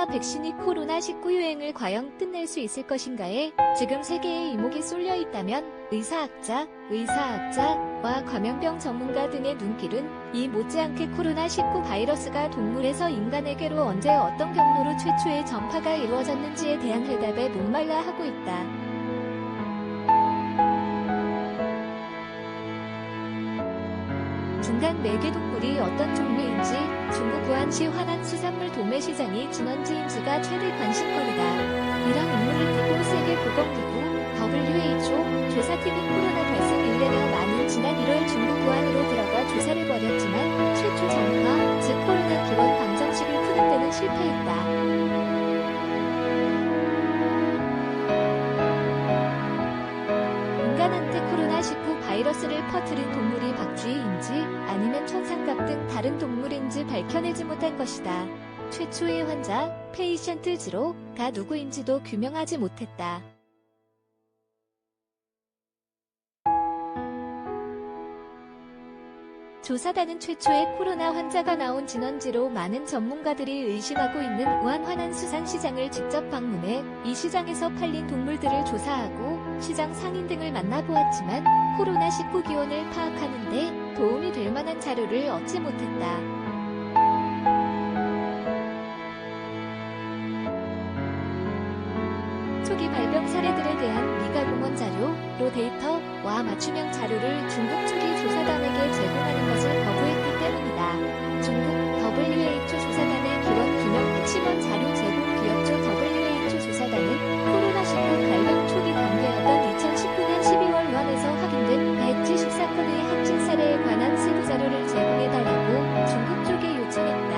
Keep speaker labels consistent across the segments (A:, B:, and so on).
A: 백신이 코로나19 유행을 과연 끝낼 수 있을 것인가에 지금 세계의 이목이 쏠려 있다면 의사학자와 감염병 전문가 등의 눈길은 이 못지않게 코로나19 바이러스가 동물에서 인간에게로 언제 어떤 경로로 최초의 전파가 이루어졌는지에 대한 해답에 목말라 하고 있다. 중간 매개동물이 어떤 종류인지 중국 우한시 화난수산물 도매시장이 진원지인지가 최대 관심거리다. 이런 인물을 두고 세계보건기구 WHO 조사팀이 코로나 발생 1년여 만인 지난 1월 중국 우한으로 들어가 조사를 벌였지만 최초 전파, 즉 코로나 기원 방정식을 푸는 데는 실패했다. 인간한테 코로나19 바이러스를 퍼뜨린 동물이 박쥐인지 아니면 천상갑 등 다른 동물인지 밝혀내지 못한 것이다. 최초의 환자, 페이션트 지로가 누구인지도 규명하지 못했다. 조사단은 최초의 코로나 환자가 나온 진원지로 많은 전문가들이 의심하고 있는 우한 화난수산시장을 직접 방문해 이 시장에서 팔린 동물들을 조사하고 시장 상인 등을 만나보았지만 코로나19 기원을 파악하는 데 도움이 될 만한 자료를 얻지 못했다. 초기 발병 사례들에 대한 미가공원 자료로 데이터와 맞춤형 자료를 중국 초기 조사단에게 제공하는 것을 거부했기 때문이다. 중국 WHO 조사단의 기원 규명 핵심원 자료 제공 기업조 WHO 조사단은 코로나19 발병 초기 단계였던 2019년 12월 우한에서 확인된 170사건의 확진 사례에 관한 세부 자료를 제공해달라고 중국 쪽에 요청했다.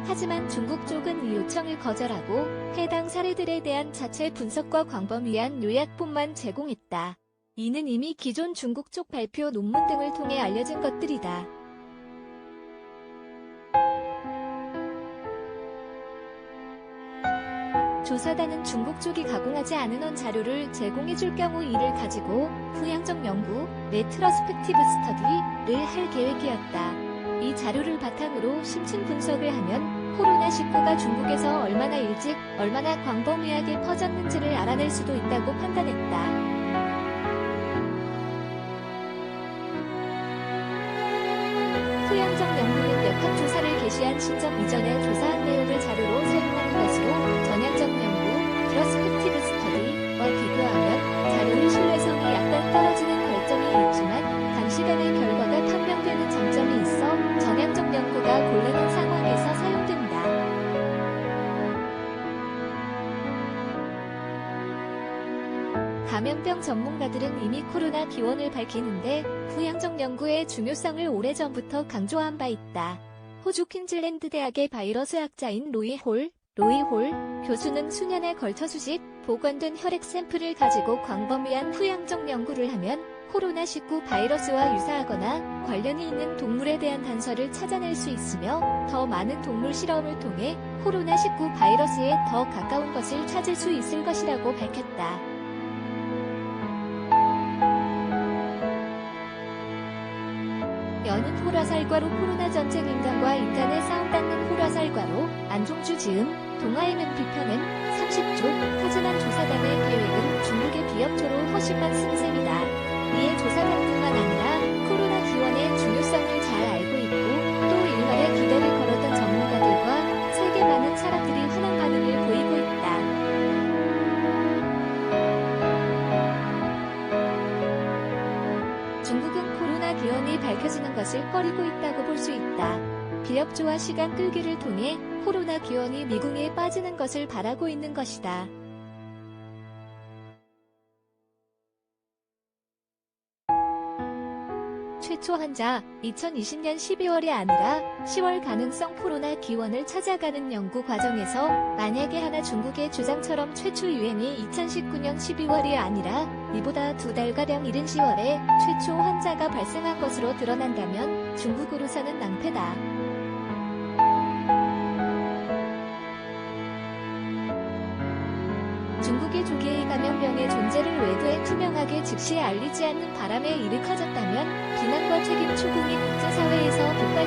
A: 하지만 중국 쪽은 이 요청을 거절하고 해당 사례들에 대한 자체 분석과 광범 위한 요약본만 제공했다. 이는 이미 기존 중국 쪽 발표 논문 등을 통해 알려진 것들이다. 조사단은 중국 쪽이 가공하지 않은 원 자료를 제공해줄 경우 이를 가지고 후향적 연구, 레트로스펙티브 스터디를 할 계획이었다. 이 자료를 바탕으로 심층 분석을 하면 코로나19가 중국에서 얼마나 일찍, 얼마나 광범위하게 퍼졌는지를 알아낼 수도 있다고 판단했다. 후향적 연구는 역학조사를 개시한 시점 이전에 조사한 내용을 자료로 사용하는 것으로 전향적 연구, 프로스펙티브 스터디와 비교하면 자료의 신뢰성이 약간 떨어지는 결점이 있지만 단시간에 결과가 판명되는 장점이 있어 전향적 연구가 곤란한 상황에서 사용된다. 감염병 전문가들은 이미 코로나 기원을 밝히는데 후향적 연구의 중요성을 오래전부터 강조한 바 있다. 호주 퀸즐랜드 대학의 바이러스 학자인 로이 홀 교수는 수년에 걸쳐 수십 보관된 혈액 샘플을 가지고 광범위한 후향적 연구를 하면 코로나19 바이러스와 유사하거나 관련이 있는 동물에 대한 단서를 찾아낼 수 있으며 더 많은 동물 실험을 통해 코로나19 바이러스에 더 가까운 것을 찾을 수 있을 것이라고 밝혔다. 여는 호라살과로 코로나 전쟁 인간과 인간의 싸움 닦는 호라살과로 안종주 지음, 동아MMP 편M 30조 하지만 조사단의 계획은 중국의 비협조로 허심만 승셈이다. 이에 조사단뿐만 아니라 코로나 기원의 중요성을 잘 알고 있고 또 일말의 기대를 걸었던 전문가들과 세계 많은 사람들이 환한 반응을 보이고 있다. 중국은 코로나 기원이 밝혀지는 것을 꺼리고 있다고 볼 수 있다. 비협조와 시간 끌기를 통해 코로나 기원이 미궁에 빠지는 것을 바라고 있는 것이다. 최초 환자 2020년 12월이 아니라 10월 가능성 코로나 기원을 찾아가는 연구 과정에서 만약에 하나 중국의 주장처럼 최초 유행이 2019년 12월이 아니라 이보다 2달가량 이른 10월에 최초 환자가 발생한 것으로 드러난다면 중국으로서는 낭패다. 중국의 조기의 감염병의 존재를 외부에 투명하게 즉시 알리지 않는 바람에 일이 커졌다면 비난과 책임 추궁이 국제사회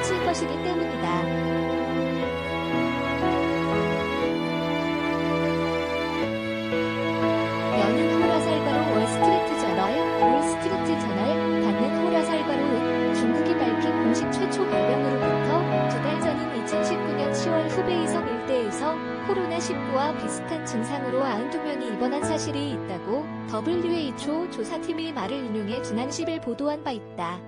A: 펼칠 것이기 때문이다. 여는 호라살과로 월스트리트 저널, 닫는 호라살과로는 중국이 밝힌 공식 최초 발병으로부터 2달 전인 2019년 10월 후베이성 일대에서 코로나19와 비슷한 증상으로 92명이 입원한 사실이 있다고 WHO 조사팀의 말을 인용해 지난 10일 보도한 바 있다.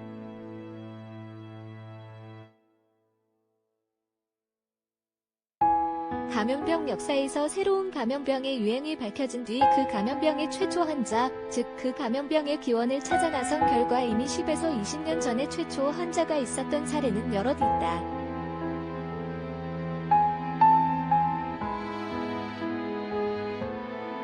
A: 감염병 역사에서 새로운 감염병의 유행이 밝혀진 뒤 그 감염병의 최초 환자, 즉 그 감염병의 기원을 찾아 나선 결과 이미 10에서 20년 전에 최초 환자가 있었던 사례는 여럿 있다.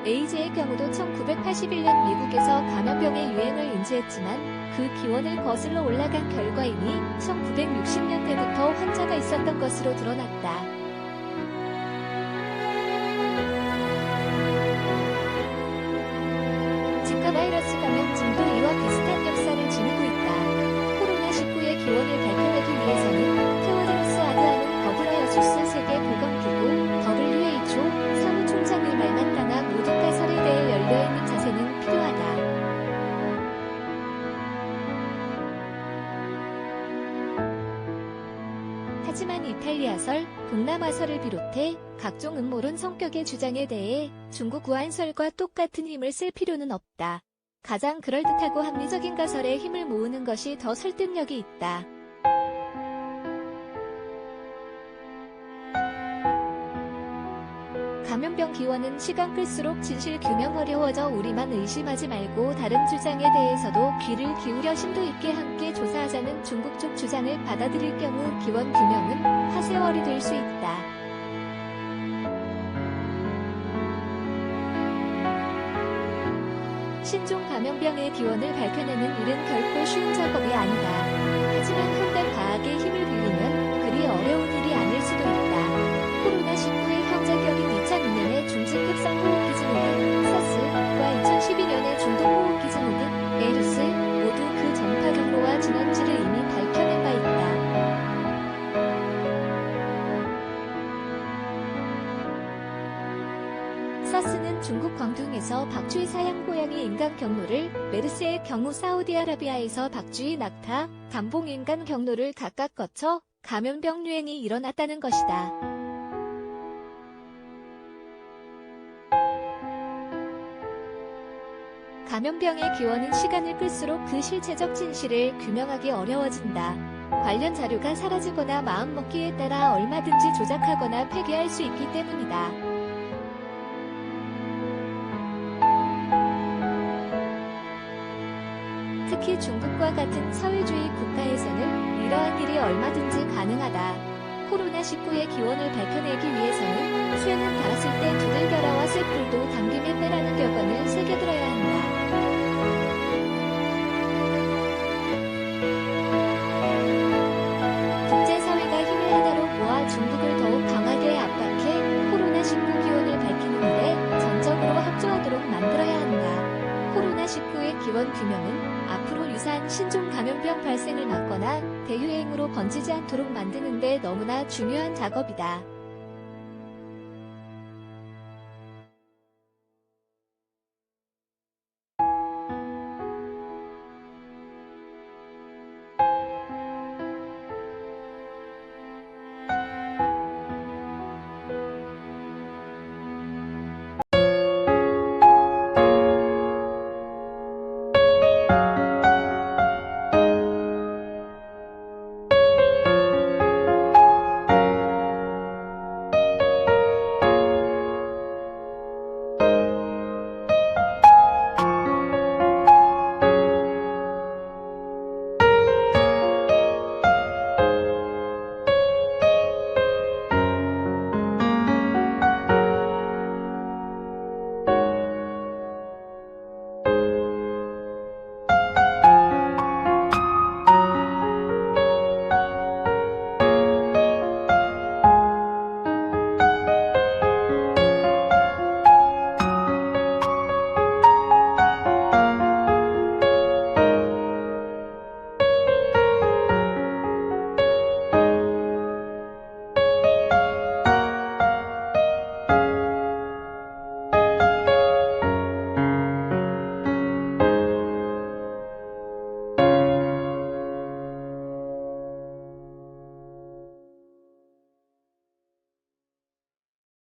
A: 에이즈의 경우도 1981년 미국에서 감염병의 유행을 인지했지만 그 기원을 거슬러 올라간 결과 이미 1960년대부터 환자가 있었던 것으로 드러났다. 지카 바이러스 감염증도 이와 비슷한 역사를 지니고 있다. 코로나19의 기원을 밝혀내기 위해서는 테오드로스 아드하놈 거브라여수스 세계보건기구 WHO 사무총장의 말만 따나 모든 가설에 대해 열려있는 자세는 필요하다. 하지만 이탈리아설, 동남아설을 비롯해 각종 음모론 성격의 주장에 대해 중국 우한설과 똑같은 힘을 쓸 필요는 없다. 가장 그럴듯하고 합리적인 가설에 힘을 모으는 것이 더 설득력이 있다. 감염병 기원은 시간 끌수록 진실 규명 어려워져 우리만 의심하지 말고 다른 주장에 대해서도 귀를 기울여 심도 있게 함께 조사하자는 중국 쪽 주장을 받아들일 경우 기원 규명은 하세월이 될 수 있다. 신종 감염병의 기원을 밝혀내는 일은 결코 쉬운 작업이 아니다. 하지만 현대 과학의 힘을 빌리면 그리 어려운 일이 아닐 수도 있다. 코로나19의 현재격인 2002년의 중증급성 호흡기 증후군 사스과 2012년의 중동 호흡기 증후군 메르스 모두 그 전파 경로와 진원지를 이미 밝혀낸 바 있다. 사스는 중국 광둥에서 박쥐 사양 고양이 인간 경로를, 메르스의 경우 사우디아라비아에서 박쥐 낙타, 감봉 인간 경로를 각각 거쳐 감염병 유행이 일어났다는 것이다. 감염병의 기원은 시간을 끌수록 그 실체적 진실을 규명하기 어려워진다. 관련 자료가 사라지거나 마음먹기에 따라 얼마든지 조작하거나 폐기할 수 있기 때문이다. 특히 중국과 같은 사회주의 국가에서는 이러한 일이 얼마든지 가능하다. 코로나19의 기원을 밝혀내기 위해서는 쇠는 닿았을 때 두들겨라와 쇠풀도 당김에 빼라는 격언을 새겨들어야 한다. 국제사회가 힘을 하나로 모아 중국을 더욱 강하게 압박해 코로나19 기원을 밝히는 일에 전적으로 협조하도록 만들어야 한다. 코로나19의 기원 규명은 앞으로 유사한 신종 감염병 발생을 막거나 대유행으로 번지지 않도록 만드는 데 너무나 중요한 작업이다.